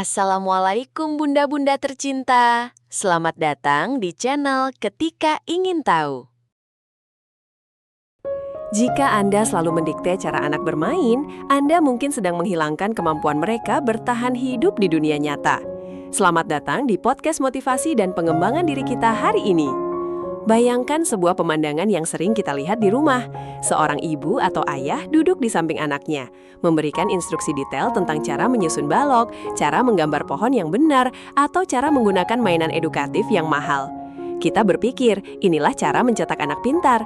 Assalamualaikum bunda-bunda tercinta. Selamat datang di channel Ketika Ingin Tahu. Jika Anda selalu mendikte cara anak bermain, Anda mungkin sedang menghilangkan kemampuan mereka bertahan hidup di dunia nyata. Selamat datang di podcast motivasi dan pengembangan diri kita hari ini. Bayangkan sebuah pemandangan yang sering kita lihat di rumah. Seorang ibu atau ayah duduk di samping anaknya, memberikan instruksi detail tentang cara menyusun balok, cara menggambar pohon yang benar, atau cara menggunakan mainan edukatif yang mahal. Kita berpikir, inilah cara mencetak anak pintar.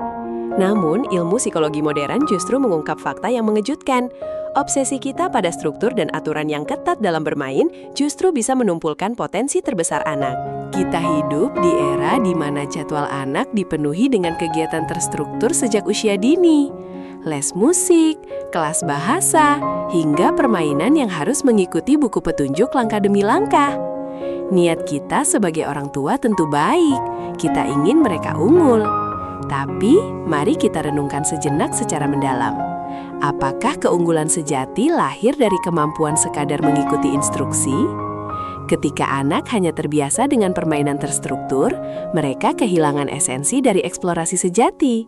Namun, ilmu psikologi modern justru mengungkap fakta yang mengejutkan. Obsesi kita pada struktur dan aturan yang ketat dalam bermain justru bisa menumpulkan potensi terbesar anak. Kita hidup di era di mana jadwal anak dipenuhi dengan kegiatan terstruktur sejak usia dini. Les musik, kelas bahasa, hingga permainan yang harus mengikuti buku petunjuk langkah demi langkah. Niat kita sebagai orang tua tentu baik, kita ingin mereka unggul. Tapi, mari kita renungkan sejenak secara mendalam. Apakah keunggulan sejati lahir dari kemampuan sekadar mengikuti instruksi? Ketika anak hanya terbiasa dengan permainan terstruktur, mereka kehilangan esensi dari eksplorasi sejati.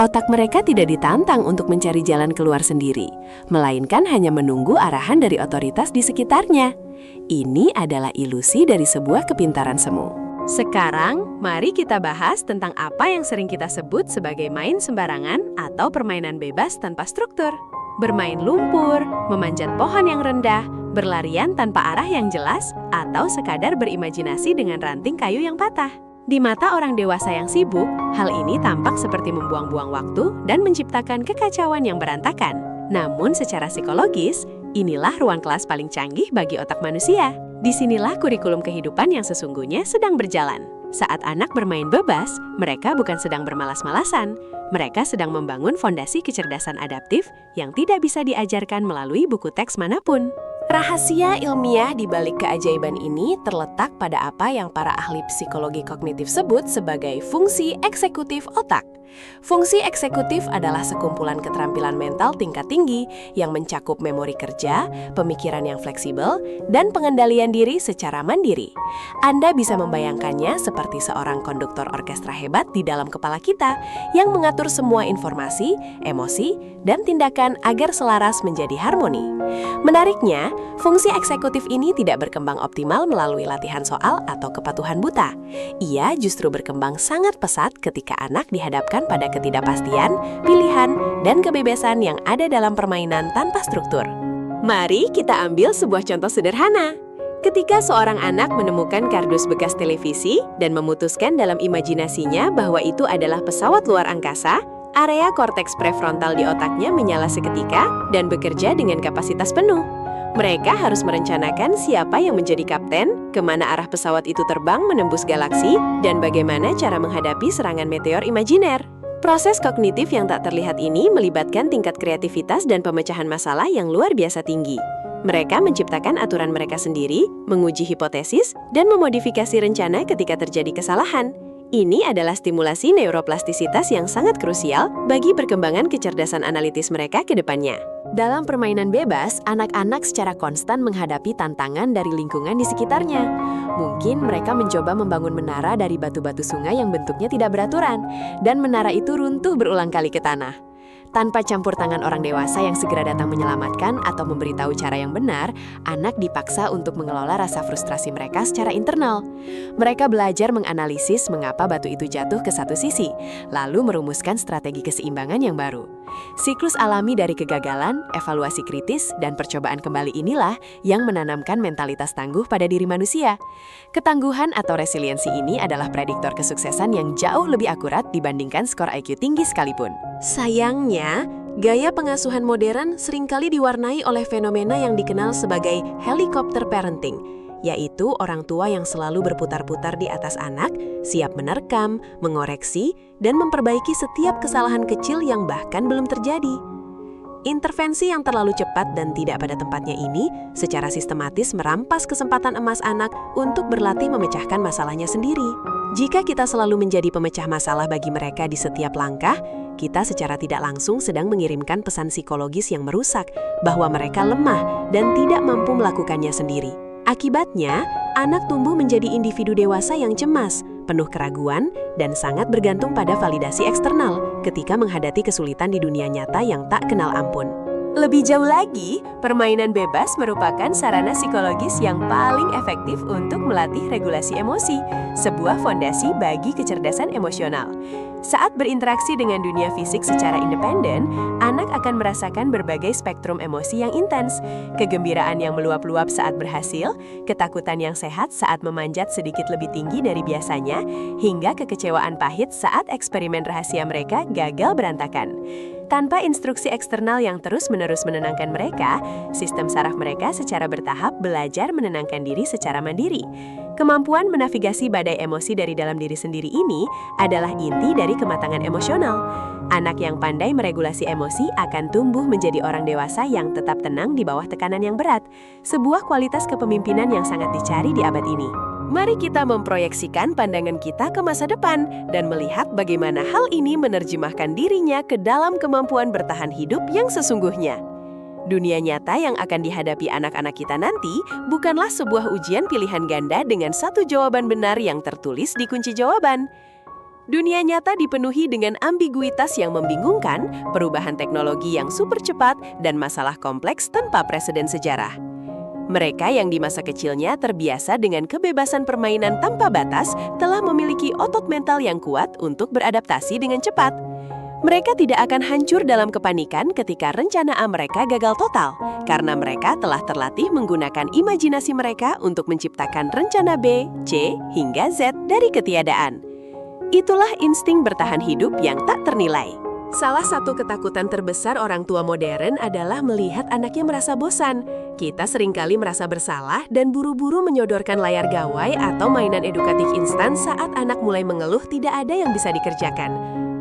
Otak mereka tidak ditantang untuk mencari jalan keluar sendiri, melainkan hanya menunggu arahan dari otoritas di sekitarnya. Ini adalah ilusi dari sebuah kepintaran semu. Sekarang, mari kita bahas tentang apa yang sering kita sebut sebagai main sembarangan atau permainan bebas tanpa struktur. Bermain lumpur, memanjat pohon yang rendah, berlarian tanpa arah yang jelas, atau sekadar berimajinasi dengan ranting kayu yang patah. Di mata orang dewasa yang sibuk, hal ini tampak seperti membuang-buang waktu dan menciptakan kekacauan yang berantakan. Namun secara psikologis, inilah ruang kelas paling canggih bagi otak manusia. Disinilah kurikulum kehidupan yang sesungguhnya sedang berjalan. Saat anak bermain bebas, mereka bukan sedang bermalas-malasan. Mereka sedang membangun fondasi kecerdasan adaptif yang tidak bisa diajarkan melalui buku teks manapun. Rahasia ilmiah di balik keajaiban ini terletak pada apa yang para ahli psikologi kognitif sebut sebagai fungsi eksekutif otak. Fungsi eksekutif adalah sekumpulan keterampilan mental tingkat tinggi yang mencakup memori kerja, pemikiran yang fleksibel, dan pengendalian diri secara mandiri. Anda bisa membayangkannya seperti seorang konduktor orkestra hebat di dalam kepala kita yang mengatur semua informasi, emosi, dan tindakan agar selaras menjadi harmoni. Menariknya, fungsi eksekutif ini tidak berkembang optimal melalui latihan soal atau kepatuhan buta. Ia justru berkembang sangat pesat ketika anak dihadapkan pada ketidakpastian, pilihan, dan kebebasan yang ada dalam permainan tanpa struktur. Mari kita ambil sebuah contoh sederhana. Ketika seorang anak menemukan kardus bekas televisi dan memutuskan dalam imajinasinya bahwa itu adalah pesawat luar angkasa, area korteks prefrontal di otaknya menyala seketika dan bekerja dengan kapasitas penuh. Mereka harus merencanakan siapa yang menjadi kapten, kemana arah pesawat itu terbang menembus galaksi, dan bagaimana cara menghadapi serangan meteor imajiner. Proses kognitif yang tak terlihat ini melibatkan tingkat kreativitas dan pemecahan masalah yang luar biasa tinggi. Mereka menciptakan aturan mereka sendiri, menguji hipotesis, dan memodifikasi rencana ketika terjadi kesalahan. Ini adalah stimulasi neuroplastisitas yang sangat krusial bagi perkembangan kecerdasan analitis mereka ke depannya. Dalam permainan bebas, anak-anak secara konstan menghadapi tantangan dari lingkungan di sekitarnya. Mungkin mereka mencoba membangun menara dari batu-batu sungai yang bentuknya tidak beraturan, dan menara itu runtuh berulang kali ke tanah. Tanpa campur tangan orang dewasa yang segera datang menyelamatkan atau memberitahu cara yang benar, anak dipaksa untuk mengelola rasa frustrasi mereka secara internal. Mereka belajar menganalisis mengapa batu itu jatuh ke satu sisi, lalu merumuskan strategi keseimbangan yang baru. Siklus alami dari kegagalan, evaluasi kritis, dan percobaan kembali inilah yang menanamkan mentalitas tangguh pada diri manusia. Ketangguhan atau resiliensi ini adalah prediktor kesuksesan yang jauh lebih akurat dibandingkan skor IQ tinggi sekalipun. Sayangnya, gaya pengasuhan modern seringkali diwarnai oleh fenomena yang dikenal sebagai helikopter parenting, yaitu orang tua yang selalu berputar-putar di atas anak, siap menerkam, mengoreksi, dan memperbaiki setiap kesalahan kecil yang bahkan belum terjadi. Intervensi yang terlalu cepat dan tidak pada tempatnya ini secara sistematis merampas kesempatan emas anak untuk berlatih memecahkan masalahnya sendiri. Jika kita selalu menjadi pemecah masalah bagi mereka di setiap langkah, kita secara tidak langsung sedang mengirimkan pesan psikologis yang merusak bahwa mereka lemah dan tidak mampu melakukannya sendiri. Akibatnya, anak tumbuh menjadi individu dewasa yang cemas, penuh keraguan, dan sangat bergantung pada validasi eksternal ketika menghadapi kesulitan di dunia nyata yang tak kenal ampun. Lebih jauh lagi, permainan bebas merupakan sarana psikologis yang paling efektif untuk melatih regulasi emosi, sebuah fondasi bagi kecerdasan emosional. Saat berinteraksi dengan dunia fisik secara independen, anak akan merasakan berbagai spektrum emosi yang intens, kegembiraan yang meluap-luap saat berhasil, ketakutan yang sehat saat memanjat sedikit lebih tinggi dari biasanya, hingga kekecewaan pahit saat eksperimen rahasia mereka gagal berantakan. Tanpa instruksi eksternal yang terus-menerus menenangkan mereka, sistem saraf mereka secara bertahap belajar menenangkan diri secara mandiri. Kemampuan menavigasi badai emosi dari dalam diri sendiri ini adalah inti dari kematangan emosional. Anak yang pandai meregulasi emosi akan tumbuh menjadi orang dewasa yang tetap tenang di bawah tekanan yang berat, sebuah kualitas kepemimpinan yang sangat dicari di abad ini. Mari kita memproyeksikan pandangan kita ke masa depan dan melihat bagaimana hal ini menerjemahkan dirinya ke dalam kemampuan bertahan hidup yang sesungguhnya. Dunia nyata yang akan dihadapi anak-anak kita nanti bukanlah sebuah ujian pilihan ganda dengan satu jawaban benar yang tertulis di kunci jawaban. Dunia nyata dipenuhi dengan ambiguitas yang membingungkan, perubahan teknologi yang super cepat, dan masalah kompleks tanpa preseden sejarah. Mereka yang di masa kecilnya terbiasa dengan kebebasan permainan tanpa batas telah memiliki otot mental yang kuat untuk beradaptasi dengan cepat. Mereka tidak akan hancur dalam kepanikan ketika rencana A mereka gagal total, karena mereka telah terlatih menggunakan imajinasi mereka untuk menciptakan rencana B, C, hingga Z dari ketiadaan. Itulah insting bertahan hidup yang tak ternilai. Salah satu ketakutan terbesar orang tua modern adalah melihat anaknya merasa bosan. Kita seringkali merasa bersalah dan buru-buru menyodorkan layar gawai atau mainan edukatif instan saat anak mulai mengeluh tidak ada yang bisa dikerjakan.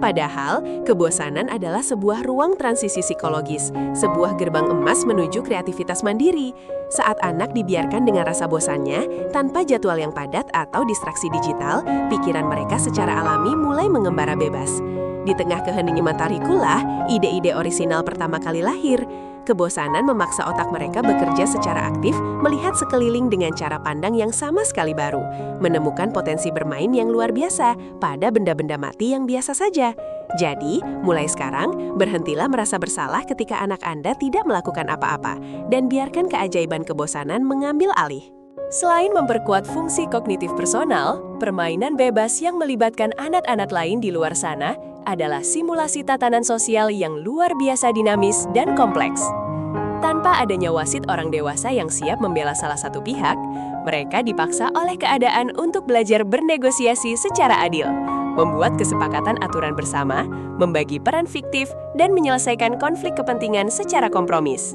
Padahal, kebosanan adalah sebuah ruang transisi psikologis, sebuah gerbang emas menuju kreativitas mandiri. Saat anak dibiarkan dengan rasa bosannya, tanpa jadwal yang padat atau distraksi digital, pikiran mereka secara alami mulai mengembara bebas. Di tengah keheningan mataharilah, ide-ide orisinal pertama kali lahir. Kebosanan memaksa otak mereka bekerja secara aktif, melihat sekeliling dengan cara pandang yang sama sekali baru, menemukan potensi bermain yang luar biasa pada benda-benda mati yang biasa saja. Jadi, mulai sekarang, berhentilah merasa bersalah ketika anak Anda tidak melakukan apa-apa, dan biarkan keajaiban kebosanan mengambil alih. Selain memperkuat fungsi kognitif personal, permainan bebas yang melibatkan anak-anak lain di luar sana adalah simulasi tatanan sosial yang luar biasa dinamis dan kompleks. Tanpa adanya wasit orang dewasa yang siap membela salah satu pihak, mereka dipaksa oleh keadaan untuk belajar bernegosiasi secara adil, membuat kesepakatan aturan bersama, membagi peran fiktif, dan menyelesaikan konflik kepentingan secara kompromis.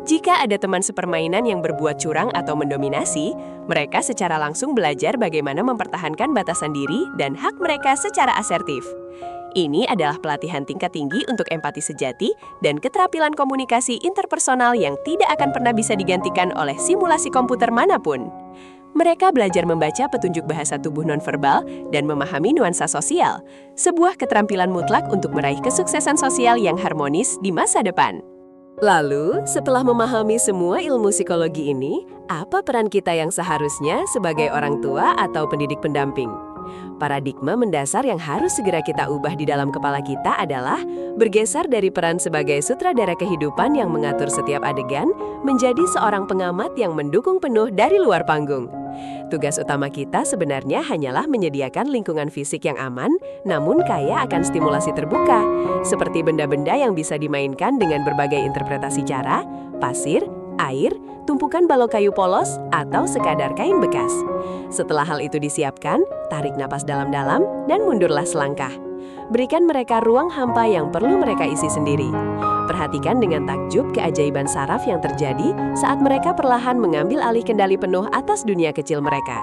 Jika ada teman sepermainan yang berbuat curang atau mendominasi, mereka secara langsung belajar bagaimana mempertahankan batasan diri dan hak mereka secara asertif. Ini adalah pelatihan tingkat tinggi untuk empati sejati dan keterampilan komunikasi interpersonal yang tidak akan pernah bisa digantikan oleh simulasi komputer manapun. Mereka belajar membaca petunjuk bahasa tubuh nonverbal dan memahami nuansa sosial, sebuah keterampilan mutlak untuk meraih kesuksesan sosial yang harmonis di masa depan. Lalu, setelah memahami semua ilmu psikologi ini, apa peran kita yang seharusnya sebagai orang tua atau pendidik pendamping? Paradigma mendasar yang harus segera kita ubah di dalam kepala kita adalah bergeser dari peran sebagai sutradara kehidupan yang mengatur setiap adegan menjadi seorang pengamat yang mendukung penuh dari luar panggung. Tugas utama kita sebenarnya hanyalah menyediakan lingkungan fisik yang aman, namun kaya akan stimulasi terbuka, seperti benda-benda yang bisa dimainkan dengan berbagai interpretasi cara, pasir, air, tumpukan balok kayu polos, atau sekadar kain bekas. Setelah hal itu disiapkan, tarik napas dalam-dalam dan mundurlah selangkah. Berikan mereka ruang hampa yang perlu mereka isi sendiri. Perhatikan dengan takjub keajaiban saraf yang terjadi saat mereka perlahan mengambil alih kendali penuh atas dunia kecil mereka.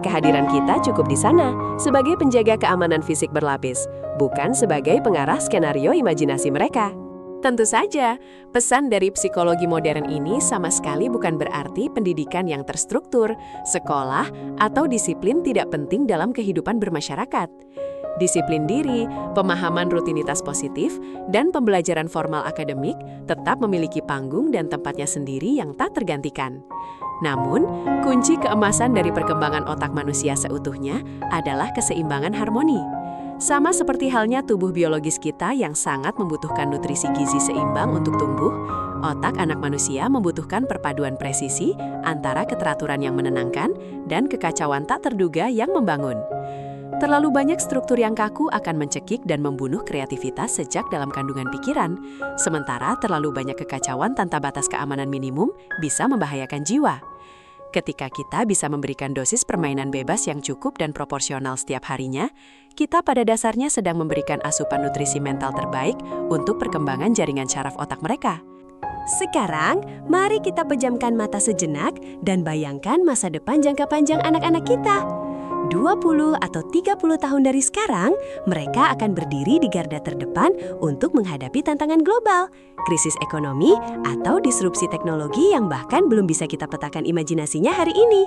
Kehadiran kita cukup di sana sebagai penjaga keamanan fisik berlapis, bukan sebagai pengarah skenario imajinasi mereka. Tentu saja, pesan dari psikologi modern ini sama sekali bukan berarti pendidikan yang terstruktur, sekolah, atau disiplin tidak penting dalam kehidupan bermasyarakat. Disiplin diri, pemahaman rutinitas positif, dan pembelajaran formal akademik tetap memiliki panggung dan tempatnya sendiri yang tak tergantikan. Namun, kunci keemasan dari perkembangan otak manusia seutuhnya adalah keseimbangan harmoni. Sama seperti halnya tubuh biologis kita yang sangat membutuhkan nutrisi gizi seimbang untuk tumbuh, otak anak manusia membutuhkan perpaduan presisi antara keteraturan yang menenangkan dan kekacauan tak terduga yang membangun. Terlalu banyak struktur yang kaku akan mencekik dan membunuh kreativitas sejak dalam kandungan pikiran, sementara terlalu banyak kekacauan tanpa batas keamanan minimum bisa membahayakan jiwa. Ketika kita bisa memberikan dosis permainan bebas yang cukup dan proporsional setiap harinya, kita pada dasarnya sedang memberikan asupan nutrisi mental terbaik untuk perkembangan jaringan syaraf otak mereka. Sekarang, mari kita pejamkan mata sejenak dan bayangkan masa depan jangka panjang anak-anak kita. 20 atau 30 tahun dari sekarang, mereka akan berdiri di garda terdepan untuk menghadapi tantangan global, krisis ekonomi, atau disrupsi teknologi yang bahkan belum bisa kita petakan imajinasinya hari ini.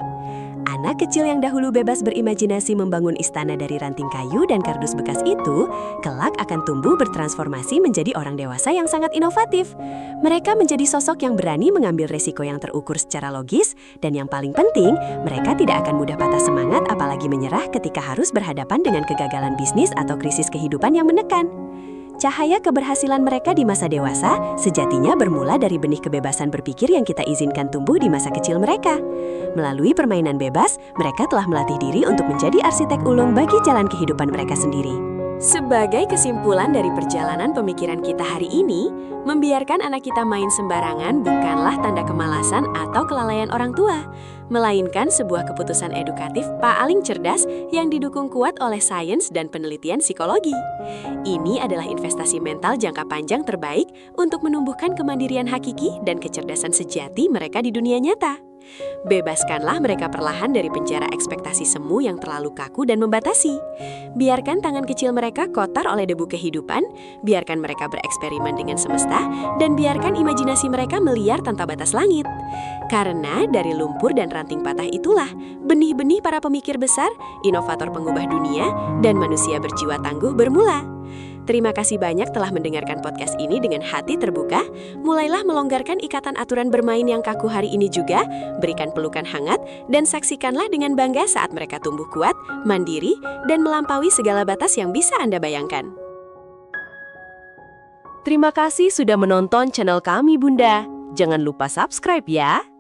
Anak kecil yang dahulu bebas berimajinasi membangun istana dari ranting kayu dan kardus bekas itu, kelak akan tumbuh bertransformasi menjadi orang dewasa yang sangat inovatif. Mereka menjadi sosok yang berani mengambil resiko yang terukur secara logis, dan yang paling penting, mereka tidak akan mudah patah semangat apalagi menyerah ketika harus berhadapan dengan kegagalan bisnis atau krisis kehidupan yang menekan. Cahaya keberhasilan mereka di masa dewasa sejatinya bermula dari benih kebebasan berpikir yang kita izinkan tumbuh di masa kecil mereka. Melalui permainan bebas, mereka telah melatih diri untuk menjadi arsitek ulung bagi jalan kehidupan mereka sendiri. Sebagai kesimpulan dari perjalanan pemikiran kita hari ini, membiarkan anak kita main sembarangan bukanlah tanda kemalasan atau kelalaian orang tua, melainkan sebuah keputusan edukatif paling cerdas yang didukung kuat oleh sains dan penelitian psikologi. Ini adalah investasi mental jangka panjang terbaik untuk menumbuhkan kemandirian hakiki dan kecerdasan sejati mereka di dunia nyata. Bebaskanlah mereka perlahan dari penjara ekspektasi semu yang terlalu kaku dan membatasi. Biarkan tangan kecil mereka kotor oleh debu kehidupan, biarkan mereka bereksperimen dengan semesta, dan biarkan imajinasi mereka meliar tanpa batas langit. Karena dari lumpur dan ranting patah itulah benih-benih para pemikir besar, inovator pengubah dunia, dan manusia berjiwa tangguh bermula. Terima kasih banyak telah mendengarkan podcast ini dengan hati terbuka. Mulailah melonggarkan ikatan aturan bermain yang kaku hari ini juga, berikan pelukan hangat, dan saksikanlah dengan bangga saat mereka tumbuh kuat, mandiri, dan melampaui segala batas yang bisa Anda bayangkan. Terima kasih sudah menonton channel kami, Bunda. Jangan lupa subscribe ya.